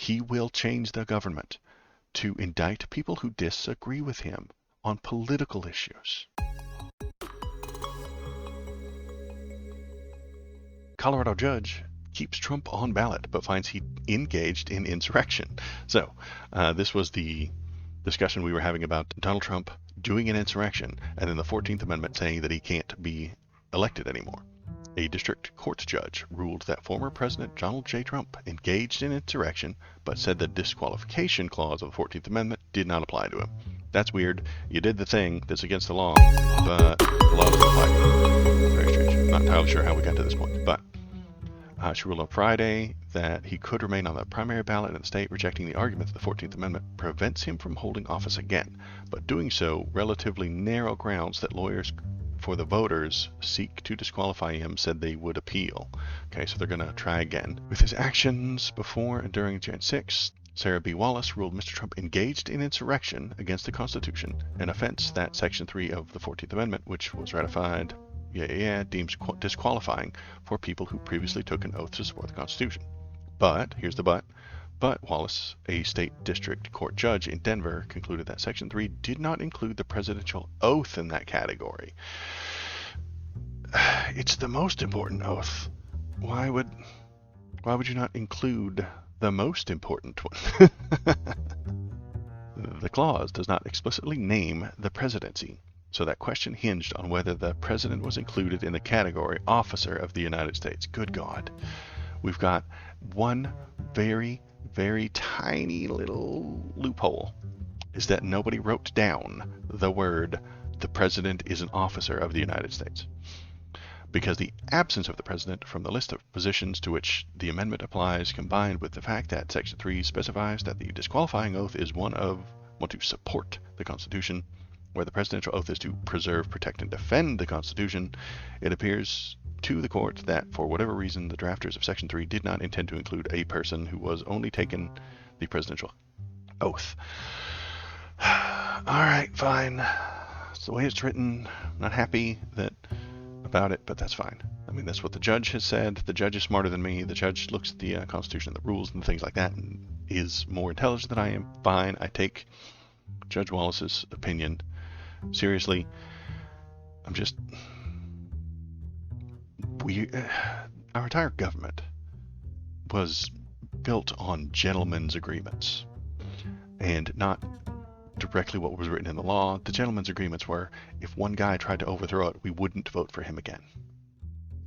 he will change the government to indict people who disagree with him on political issues. Colorado judge keeps Trump on ballot, but finds he engaged in insurrection. So this was the discussion we were having about Donald Trump doing an insurrection, and then the 14th Amendment saying that he can't be elected anymore. A district court judge ruled that former President Donald J. Trump engaged in insurrection, but said the disqualification clause of the 14th Amendment did not apply to him. That's weird. You did the thing that's against the law, but the law doesn't apply to you. Very strange. I'm not entirely sure how we got to this point, but she ruled on Friday that he could remain on the primary ballot in the state, rejecting the argument that the 14th Amendment prevents him from holding office again, but doing so relatively narrow grounds that lawyers for the voters seek to disqualify him said they would appeal. Okay, so they're going to try again. With his actions before and during Jan 6th, Sarah B. Wallace ruled Mr. Trump engaged in insurrection against the Constitution, an offense that Section 3 of the 14th Amendment, which was ratified deems disqualifying for people who previously took an oath to support the Constitution. But, here's the but Wallace, a state district court judge in Denver, concluded that Section 3 did not include the presidential oath in that category. It's the most important oath. Why would you not include the most important one? The clause does not explicitly name the presidency, so that question hinged on whether the president was included in the category officer of the United States. Good God. We've got one very, very tiny little loophole, is that nobody wrote down the word, the president is an officer of the United States. Because the absence of the president from the list of positions to which the amendment applies, combined with the fact that Section 3 specifies that the disqualifying oath is one to support the Constitution, where the presidential oath is to preserve, protect, and defend the Constitution, it appears to the court that, for whatever reason, the drafters of Section 3 did not intend to include a person who was only taken the presidential oath. All right, fine. It's the way it's written. I'm not happy about it, but that's fine. I mean, that's what the judge has said. The judge is smarter than me. The judge looks at the Constitution and the rules and things like that and is more intelligent than I am. Fine. I take Judge Wallace's opinion seriously. Our entire government was built on gentlemen's agreements and not directly what was written in the law. The gentlemen's agreements were, if one guy tried to overthrow it, we wouldn't vote for him again.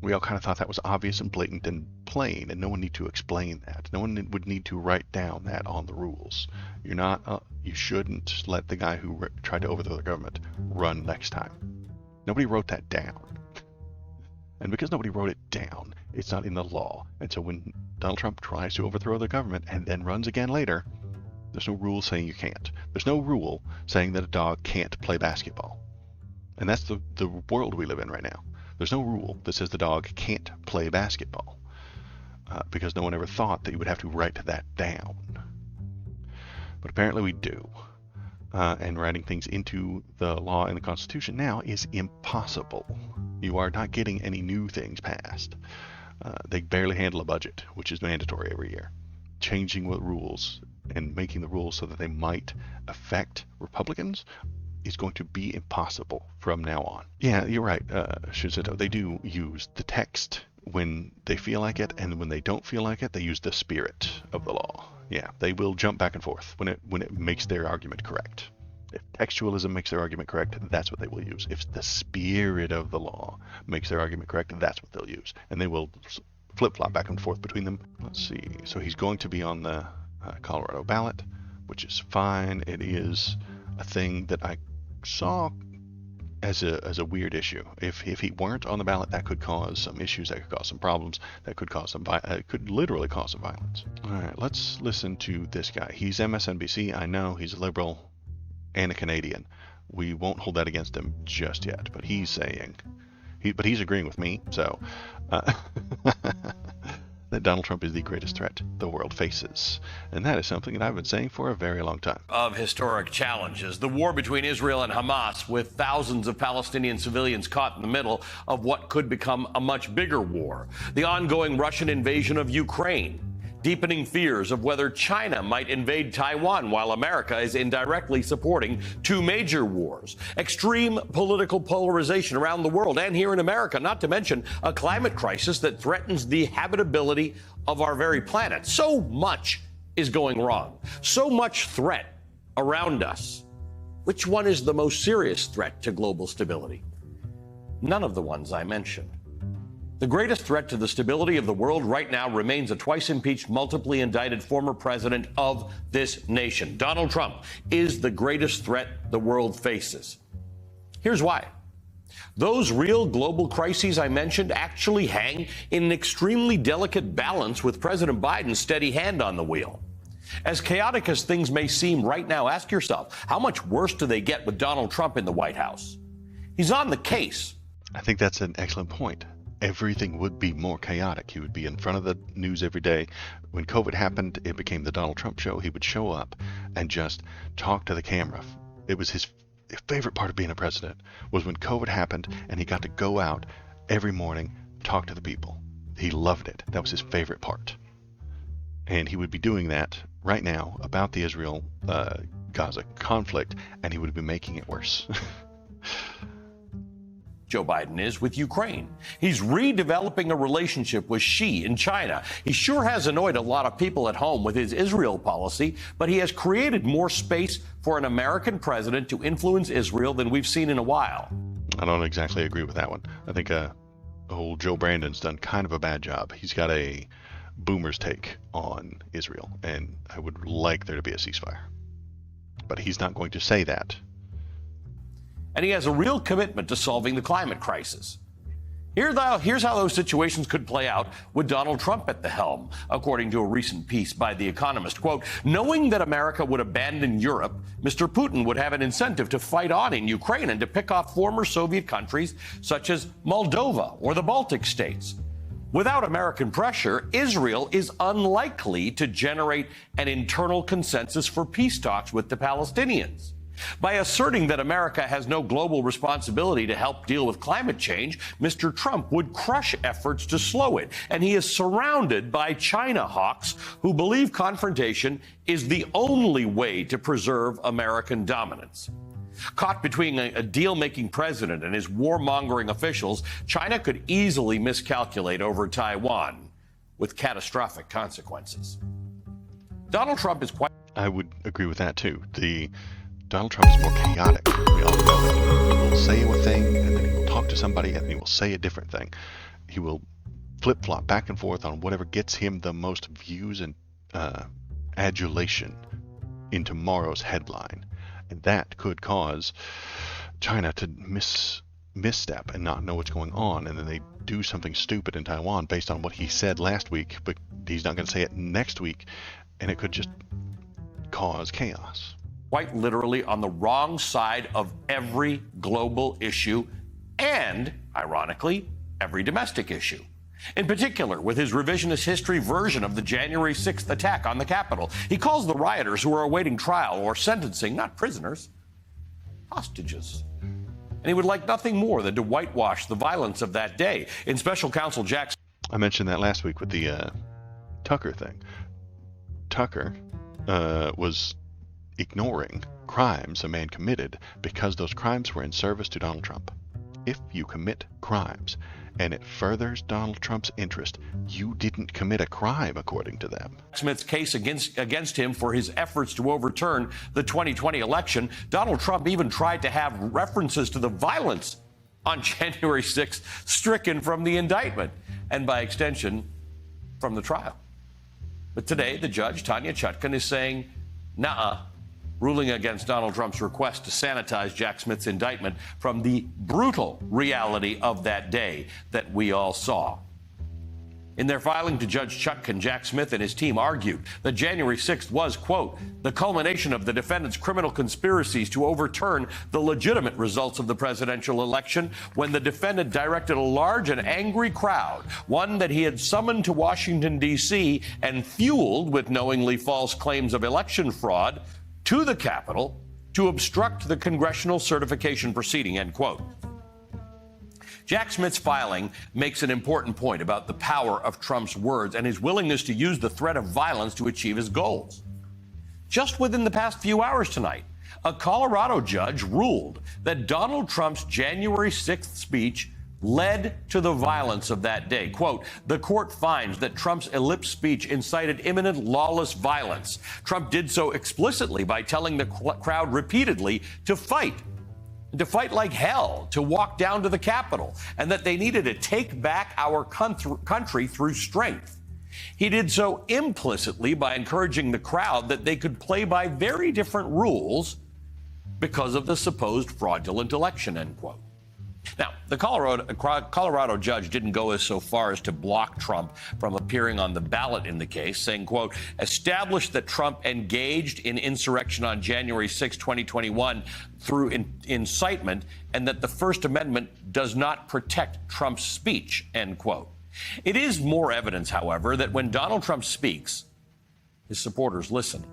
We all kind of thought that was obvious and blatant and plain, and no one need to explain that. No one would need to write down that on the rules. You shouldn't let the guy who tried to overthrow the government run next time. Nobody wrote that down. And because nobody wrote it down, it's not in the law. And so when Donald Trump tries to overthrow the government and then runs again later, there's no rule saying you can't. There's no rule saying that a dog can't play basketball. And that's the world we live in right now. There's no rule that says the dog can't play basketball, because no one ever thought that you would have to write that down. But apparently we do. And writing things into the law and the Constitution now is impossible. You are not getting any new things passed. They barely handle a budget, which is mandatory every year. Changing the rules and making the rules so that they might affect Republicans is going to be impossible from now on. Yeah, you're right, Shuzeto. They do use the text when they feel like it, and when they don't feel like it, they use the spirit of the law. Yeah, they will jump back and forth when it makes their argument correct. If textualism makes their argument correct, that's what they will use. If the spirit of the law makes their argument correct, that's what they'll use. And they will flip-flop back and forth between them. Let's see. So he's going to be on the Colorado ballot, which is fine. It is a thing that I saw as a weird issue. If he weren't on the ballot, that could cause some issues, that could cause some problems, that could cause could literally cause some violence. All right, let's listen to this guy. He's MSNBC. I know he's a liberal and a Canadian. We won't hold that against him just yet, but he's agreeing with me, so that Donald Trump is the greatest threat the world faces. And that is something that I've been saying for a very long time. Of historic challenges, the war between Israel and Hamas, with thousands of Palestinian civilians caught in the middle of what could become a much bigger war. The ongoing Russian invasion of Ukraine. deepening fears of whether China might invade Taiwan while America is indirectly supporting two major wars, extreme political polarization around the world and here in America, not to mention a climate crisis that threatens the habitability of our very planet. So much is going wrong, so much threat around us. Which one is the most serious threat to global stability? None of the ones I mentioned. The greatest threat to the stability of the world right now remains a twice-impeached, multiply indicted former president of this nation. Donald Trump is the greatest threat the world faces. Here's why. Those real global crises I mentioned actually hang in an extremely delicate balance with President Biden's steady hand on the wheel. As chaotic as things may seem right now, ask yourself, how much worse do they get with Donald Trump in the White House? He's on the case. I think that's an excellent point. Everything would be more chaotic. He would be in front of the news every day. When COVID happened, it became the Donald Trump show. He would show up and just talk to the camera. It was his favorite part of being a president, was when COVID happened and he got to go out every morning, talk to the people. He loved it. That was his favorite part. And he would be doing that right now about the Israel-Gaza conflict, and he would be making it worse. Joe Biden is with Ukraine. He's redeveloping a relationship with Xi in China. He sure has annoyed a lot of people at home with his Israel policy, but he has created more space for an American president to influence Israel than we've seen in a while. I don't exactly agree with that one. I think old Joe Brandon's done kind of a bad job. He's got a boomer's take on Israel, and I would like there to be a ceasefire. But he's not going to say that. And he has a real commitment to solving the climate crisis. Here's how those situations could play out with Donald Trump at the helm, according to a recent piece by The Economist. Quote, knowing that America would abandon Europe, Mr. Putin would have an incentive to fight on in Ukraine and to pick off former Soviet countries such as Moldova or the Baltic states. Without American pressure, Israel is unlikely to generate an internal consensus for peace talks with the Palestinians. By asserting that America has no global responsibility to help deal with climate change, Mr. Trump would crush efforts to slow it. And he is surrounded by China hawks who believe confrontation is the only way to preserve American dominance. Caught between a deal-making president and his warmongering officials, China could easily miscalculate over Taiwan with catastrophic consequences. Donald Trump is quite... I would agree with that, too. Donald Trump is more chaotic. We all know it. He will say one thing, and then he will talk to somebody, and he will say a different thing. He will flip-flop back and forth on whatever gets him the most views and adulation in tomorrow's headline. And that could cause China to misstep and not know what's going on, and then they do something stupid in Taiwan based on what he said last week, but he's not going to say it next week, and it could just cause chaos. Quite literally on the wrong side of every global issue and, ironically, every domestic issue. In particular, with his revisionist history version of the January 6th attack on the Capitol. He calls the rioters who are awaiting trial or sentencing not prisoners, hostages. And he would like nothing more than to whitewash the violence of that day. In Special Counsel Jackson... I mentioned that last week with the Tucker thing. Tucker was ignoring crimes a man committed because those crimes were in service to Donald Trump. If you commit crimes and it furthers Donald Trump's interest, you didn't commit a crime, according to them. Smith's case against him for his efforts to overturn the 2020 election. Donald Trump even tried to have references to the violence on January 6th stricken from the indictment and, by extension, from the trial. But today, the judge, Tanya Chutkan, is saying, nuh-uh, ruling against Donald Trump's request to sanitize Jack Smith's indictment from the brutal reality of that day that we all saw. In their filing to Judge Chutkan, Jack Smith and his team argued that January 6th was, quote, the culmination of the defendant's criminal conspiracies to overturn the legitimate results of the presidential election when the defendant directed a large and angry crowd, one that he had summoned to Washington, D.C. and fueled with knowingly false claims of election fraud to the Capitol to obstruct the congressional certification proceeding, end quote. Jack Smith's filing makes an important point about the power of Trump's words and his willingness to use the threat of violence to achieve his goals. Just within the past few hours tonight, a Colorado judge ruled that Donald Trump's January 6th speech led to the violence of that day. Quote, the court finds that Trump's ellipse speech incited imminent lawless violence. Trump did so explicitly by telling the crowd repeatedly to fight like hell, to walk down to the Capitol, and that they needed to take back our country through strength. He did so implicitly by encouraging the crowd that they could play by very different rules because of the supposed fraudulent election, end quote. Now, the Colorado judge didn't go so far as to block Trump from appearing on the ballot in the case, saying, quote, established that Trump engaged in insurrection on January 6, 2021 through incitement, and that the First Amendment does not protect Trump's speech, end quote. It is more evidence, however, that when Donald Trump speaks, his supporters listen.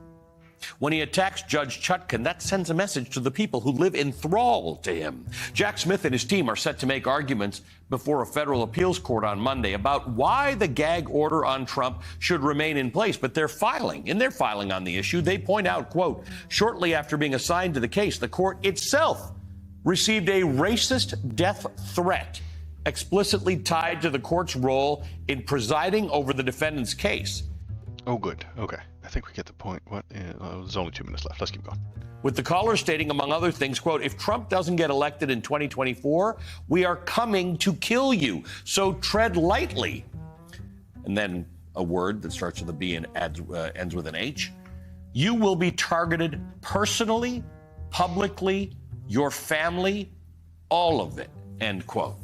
When he attacks Judge Chutkan, that sends a message to the people who live in thrall to him. Jack Smith and his team are set to make arguments before a federal appeals court on Monday about why the gag order on Trump should remain in place. But in their filing on the issue, they point out, quote, shortly after being assigned to the case, the court itself received a racist death threat explicitly tied to the court's role in presiding over the defendant's case. Oh, good. Okay. I think we get the point. There's only 2 minutes left. Let's keep going. With the caller stating, among other things, quote, if Trump doesn't get elected in 2024, we are coming to kill you. So tread lightly. And then a word that starts with a B and ends with an H. You will be targeted personally, publicly, your family, all of it, end quote.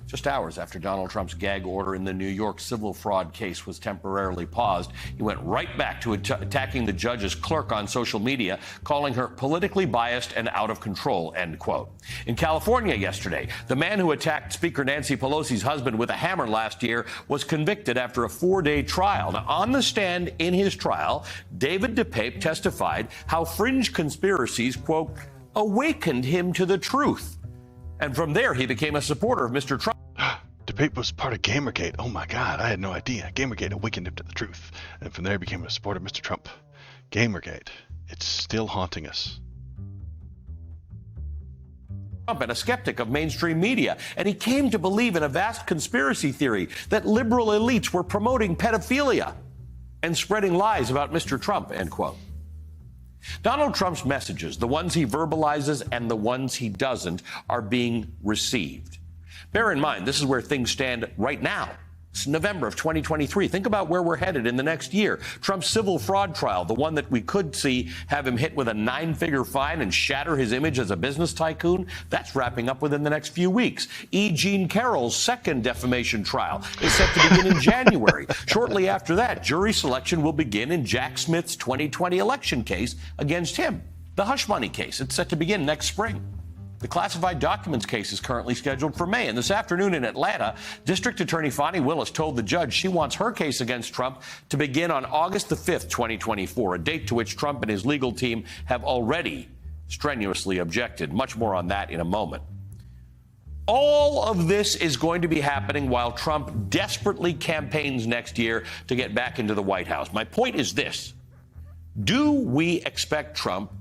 Just hours after Donald Trump's gag order in the New York civil fraud case was temporarily paused, he went right back to attacking the judge's clerk on social media, calling her politically biased and out of control, end quote. In California yesterday, the man who attacked Speaker Nancy Pelosi's husband with a hammer last year was convicted after a 4-day trial. Now, on the stand in his trial, David DePape testified how fringe conspiracies, quote, awakened him to the truth. And from there, he became a supporter of Mr. Trump. DePape was part of Gamergate. Oh my God, I had no idea. Gamergate awakened him to the truth. And from there, he became a supporter of Mr. Trump. Gamergate. It's still haunting us. Trump and a skeptic of mainstream media. And he came to believe in a vast conspiracy theory that liberal elites were promoting pedophilia and spreading lies about Mr. Trump, end quote. Donald Trump's messages, the ones he verbalizes and the ones he doesn't, are being received. Bear in mind, this is where things stand right now. It's November of 2023. Think about where we're headed in the next year. Trump's civil fraud trial, the one that we could see have him hit with a 9-figure fine and shatter his image as a business tycoon, that's wrapping up within the next few weeks. E. Jean Carroll's second defamation trial is set to begin in January. Shortly after that, jury selection will begin in Jack Smith's 2020 election case against him. The hush money case, it's set to begin next spring. The classified documents case is currently scheduled for May. And this afternoon in Atlanta, District Attorney Fani Willis told the judge she wants her case against Trump to begin on August the 5th, 2024, a date to which Trump and his legal team have already strenuously objected. Much more on that in a moment. All of this is going to be happening while Trump desperately campaigns next year to get back into the White House. My point is this. Do we expect Trump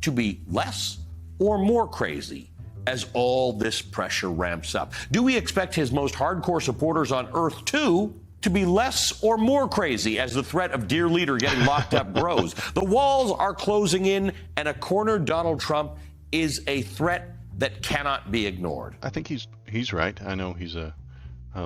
to be less or more crazy as all this pressure ramps up? Do we expect his most hardcore supporters on earth, too, to be less or more crazy as the threat of dear leader getting locked up grows? The walls are closing in, and a cornered Donald Trump is a threat that cannot be ignored. I think he's right. I know he's a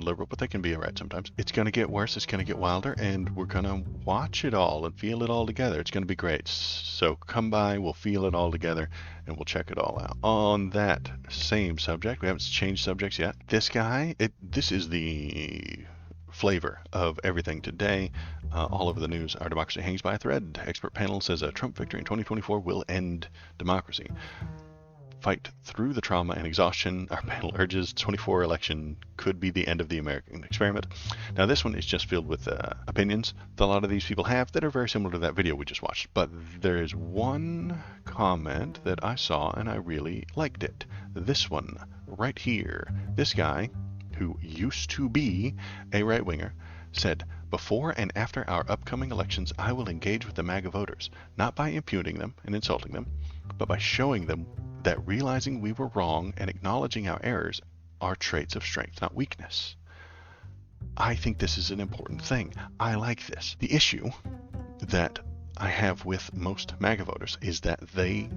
liberal, but they can be right sometimes. It's going to get worse. It's going to get wilder, and we're going to watch it all and feel it all together. It's going to be great. So come by, we'll feel it all together, and we'll check it all out. On that same subject, we haven't changed subjects yet. This guy, this is the flavor of everything today. All over the news, our democracy hangs by a thread. Expert panel says a Trump victory in 2024 will end democracy. fight through the trauma and exhaustion our panel urges, 24 election could be the end of the American experiment. Now this one is just filled with opinions that a lot of these people have that are very similar to that video we just watched. But there is one comment that I saw and I really liked it. This one right here. This guy, who used to be a right-winger, said, "Before and after our upcoming elections, I will engage with the MAGA voters, not by impugning them and insulting them, but by showing them that realizing we were wrong and acknowledging our errors are traits of strength, not weakness." I think this is an important thing. I like this. The issue that I have with most MAGA voters is that they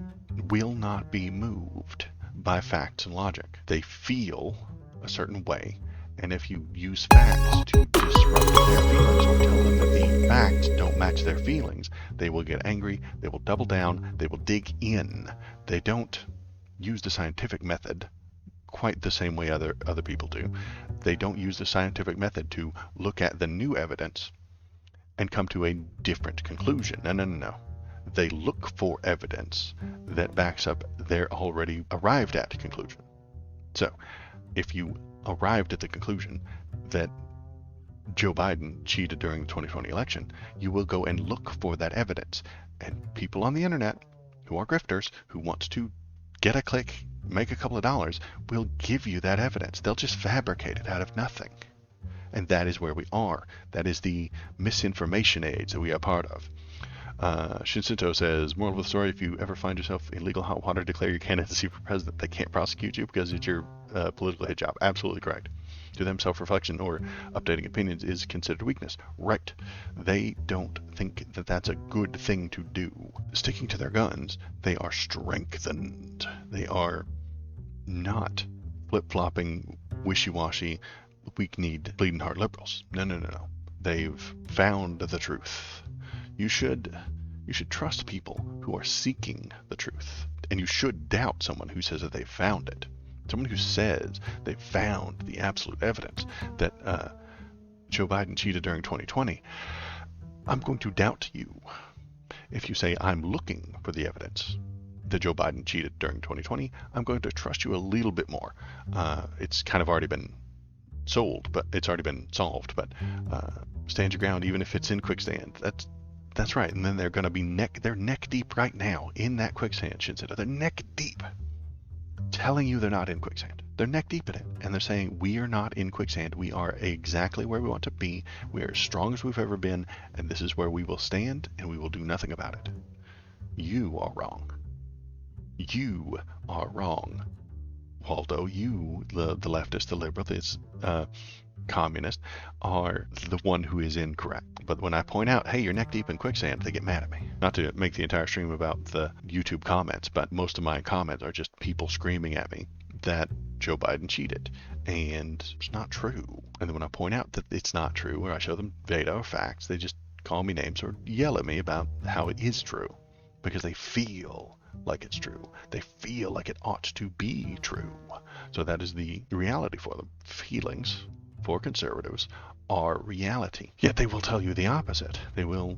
will not be moved by facts and logic. They feel a certain way, and if you use facts to disrupt their feelings or tell them that the facts don't match their feelings, they will get angry, they will double down, they will dig in. They don't use the scientific method quite the same way other people do. They don't use the scientific method to look at the new evidence and come to a different conclusion. No. They look for evidence that backs up their already arrived at conclusion. So, if you arrived at the conclusion that Joe Biden cheated during the 2020 election, you will go and look for that evidence. And people on the internet who are grifters, who want to get a click, make a couple of dollars, will give you that evidence. They'll just fabricate it out of nothing. And that is where we are. That is the misinformation age that we are part of. Shinsinto says, moral of the story, if you ever find yourself in legal hot water, declare your candidacy for president. They can't prosecute you because it's your political hit job. Absolutely correct. To them, self-reflection or updating opinions is considered weakness. Right. They don't think that that's a good thing to do. Sticking to their guns, they are strengthened. They are not flip-flopping, wishy-washy, weak-kneed, bleeding-heart liberals. No. They've found the truth. You should trust people who are seeking the truth. And you should doubt someone who says that they found it. Someone who says they found the absolute evidence that Joe Biden cheated during 2020, I'm going to doubt you. If you say I'm looking for the evidence that Joe Biden cheated during 2020, I'm going to trust you a little bit more. It's kind of already been sold, but it's already been solved. But stand your ground, even if it's in quicksand. That's right. And then they're going to be they're neck deep right now in that quicksand. Shinseto. They're neck deep. Telling you they're not in quicksand. They're neck deep in it, and they're saying we are not in quicksand. We are exactly where we want to be. We are as strong as we've ever been, and this is where we will stand, and we will do nothing about it. You are wrong. You are wrong, Waldo. You, the leftist, the liberal, this communist, are the one who is incorrect. But when I point out, hey, you're neck deep in quicksand, they get mad at me. Not to make the entire stream about the YouTube comments, but most of my comments are just people screaming at me that Joe Biden cheated. And it's not true. And then when I point out that it's not true, or I show them data or facts, they just call me names or yell at me about how it is true. Because they feel like it's true. They feel like it ought to be true. So that is the reality for them. Feelings, for conservatives, are reality. Yet they will tell you the opposite. They will,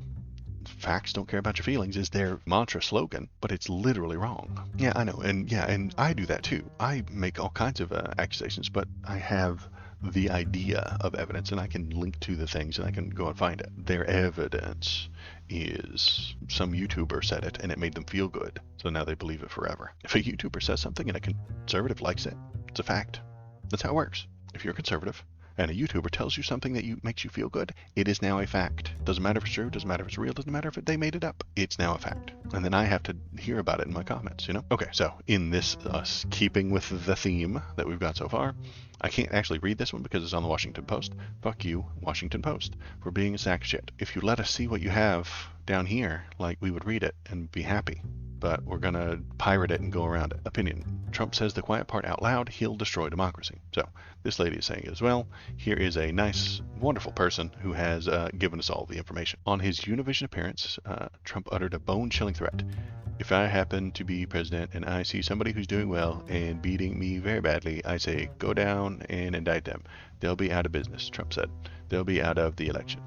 facts don't care about your feelings is their mantra slogan, but it's literally wrong. Yeah, I know. And I do that too. I make all kinds of accusations, but I have the idea of evidence, and I can link to the things, and I can go and find it. Their evidence is some YouTuber said it, and it made them feel good, so now they believe it forever. If a YouTuber says something and a conservative likes it, it's a fact. That's how it works. If you're a conservative, and a YouTuber tells you something that makes you feel good, it is now a fact. Doesn't matter if it's true, doesn't matter if it's real, doesn't matter if they made it up. It's now a fact. And then I have to hear about it in my comments, you know? Okay, so in this, keeping with the theme that we've got so far, I can't actually read this one because it's on the Washington Post. Fuck you, Washington Post, for being a sack of shit. If you let us see what you have down here, like, we would read it and be happy. But we're going to pirate it and go around it. Opinion. Trump says the quiet part out loud, he'll destroy democracy. So this lady is saying it as well. Here is a nice, wonderful person who has given us all the information. On his Univision appearance, Trump uttered a bone-chilling threat. If I happen to be president and I see somebody who's doing well and beating me very badly, I say, go down and indict them. They'll be out of business, Trump said. They'll be out of the election.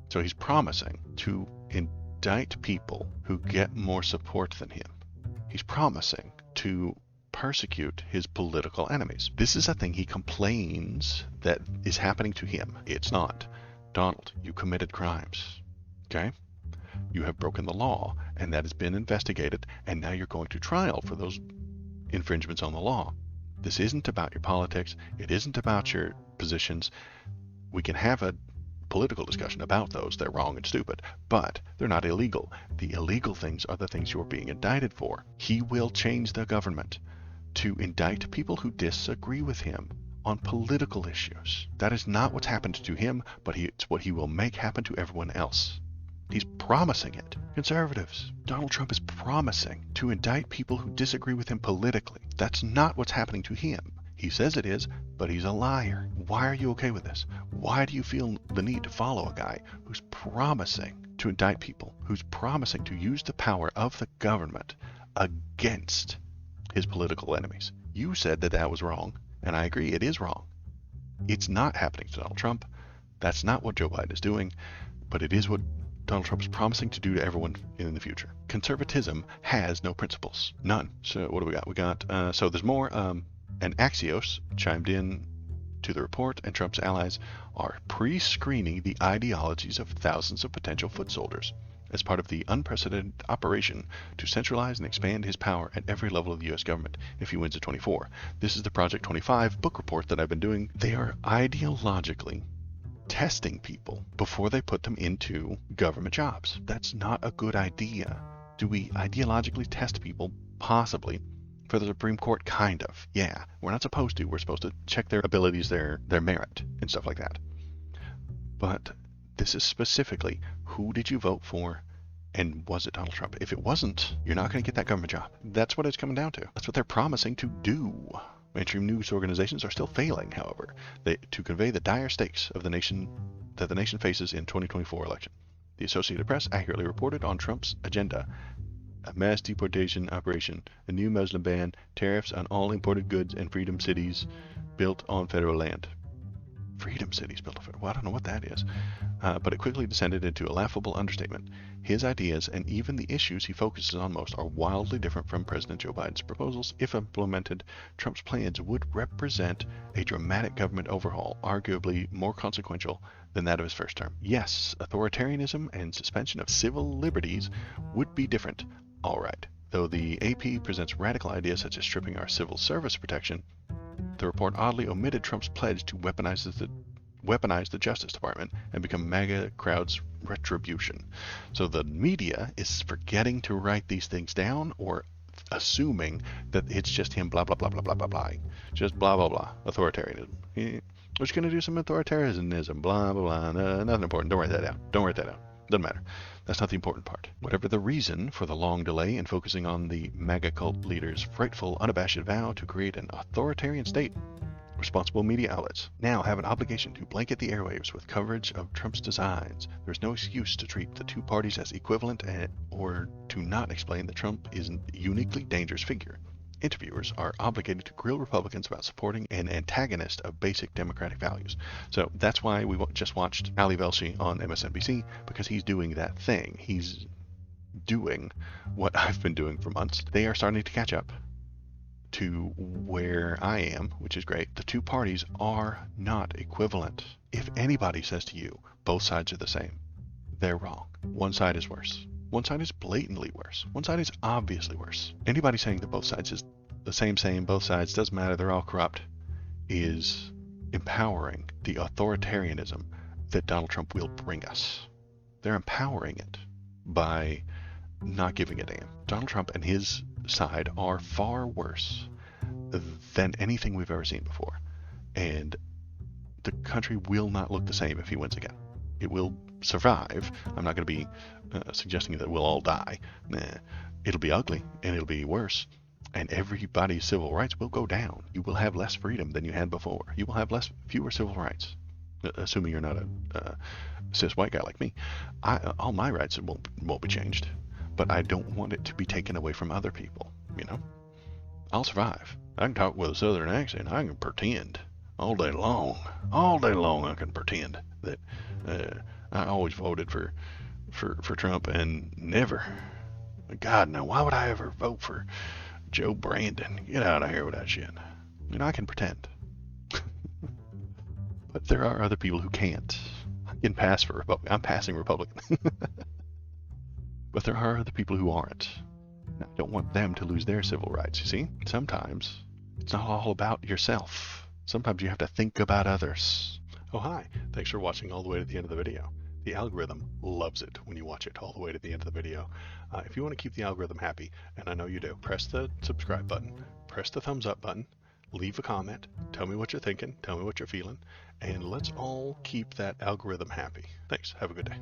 So he's promising to indict people who get more support than him. He's promising to persecute his political enemies. This is a thing he complains that is happening to him. It's not. Donald, you committed crimes. Okay? You have broken the law, and that has been investigated, and now you're going to trial for those infringements on the law. This isn't about your politics. It isn't about your positions. We can have a political discussion about those. They're wrong and stupid, but they're not illegal. The illegal things are the things you're being indicted for. He will change the government to indict people who disagree with him on political issues. That is not what's happened to him, but it's what he will make happen to everyone else. He's promising it. Conservatives, Donald Trump is promising to indict people who disagree with him politically. That's not what's happening to him. He says it is, but he's a liar. Why are you okay with this? Why do you feel the need to follow a guy who's promising to indict people, who's promising to use the power of the government against his political enemies? You said that that was wrong, and I agree, it is wrong. It's not happening to Donald Trump. That's not what Joe Biden is doing, but it is what Donald Trump is promising to do to everyone in the future. Conservatism has no principles. None. So what do we got? We got, so there's more. And Axios chimed in to the report, and Trump's allies are pre-screening the ideologies of thousands of potential foot soldiers as part of the unprecedented operation to centralize and expand his power at every level of the U.S. government if he wins at 24. This is the Project 25 book report that I've been doing. They are ideologically testing people before they put them into government jobs. That's not a good idea. Do we ideologically test people? Possibly. For the Supreme Court, kind of. Yeah, we're not supposed to. We're supposed to check their abilities, their merit, and stuff like that. But this is specifically, who did you vote for, and was it Donald Trump? If it wasn't, you're not going to get that government job. That's what it's coming down to. That's what they're promising to do. Mainstream news organizations are still failing, however, to convey the dire stakes of the nation that the nation faces in 2024 election. The Associated Press accurately reported on Trump's agenda: a mass deportation operation, a new Muslim ban, tariffs on all imported goods, and freedom cities built on federal land. Freedom cities built on federal. Well, I don't know what that is. But it quickly descended into a laughable understatement. His ideas and even the issues he focuses on most are wildly different from President Joe Biden's proposals. If implemented, Trump's plans would represent a dramatic government overhaul, arguably more consequential than that of his first term. Yes, authoritarianism and suspension of civil liberties would be different. All right. Though the AP presents radical ideas such as stripping our civil service protection, the report oddly omitted Trump's pledge to weaponize the Justice Department and become MAGA crowd's retribution. So the media is forgetting to write these things down, or assuming that it's just him blah blah blah blah blah blah blah. Just blah blah blah. Authoritarianism. We're just gonna do some authoritarianism, blah blah blah. Nothing important. Don't write that down. Don't write that down. Doesn't matter. That's not the important part. Whatever the reason for the long delay in focusing on the MAGA cult leader's frightful, unabashed vow to create an authoritarian state, responsible media outlets now have an obligation to blanket the airwaves with coverage of Trump's designs. There's no excuse to treat the two parties as equivalent or to not explain that Trump is a uniquely dangerous figure. Interviewers are obligated to grill Republicans about supporting an antagonist of basic democratic values. So that's why we just watched Ali Velshi on MSNBC, because he's doing that thing. He's doing what I've been doing for months. They are starting to catch up to where I am, which is great. The two parties are not equivalent. If anybody says to you, both sides are the same, they're wrong. One side is worse. One side is blatantly worse. One side is obviously worse. Anybody saying that both sides is the same, both sides, doesn't matter, they're all corrupt, is empowering the authoritarianism that Donald Trump will bring us. They're empowering it by not giving a damn. Donald Trump and his side are far worse than anything we've ever seen before. And the country will not look the same if he wins again. It will survive. I'm not going to be suggesting that we'll all die. Nah. It'll be ugly, and it'll be worse, and everybody's civil rights will go down. You will have less freedom than you had before. You will have fewer civil rights, assuming you're not a cis white guy like me. All my rights won't be changed, but I don't want it to be taken away from other people. You know, I'll survive. I can talk with a southern accent. I can pretend all day long. All day long, I can pretend that I always voted for Trump, and never. God, no, why would I ever vote for Joe Brandon, get out of here with that shit. You know, I can pretend. But there are other people who can't. I can pass for Republican. I'm passing Republican. But there are other people who aren't. And I don't want them to lose their civil rights, you see? Sometimes it's not all about yourself. Sometimes you have to think about others. Oh, hi. Thanks for watching all the way to the end of the video. The algorithm loves it when you watch it all the way to the end of the video. If you want to keep the algorithm happy, and I know you do, press the subscribe button, press the thumbs up button, leave a comment, tell me what you're thinking, tell me what you're feeling, and let's all keep that algorithm happy. Thanks. Have a good day.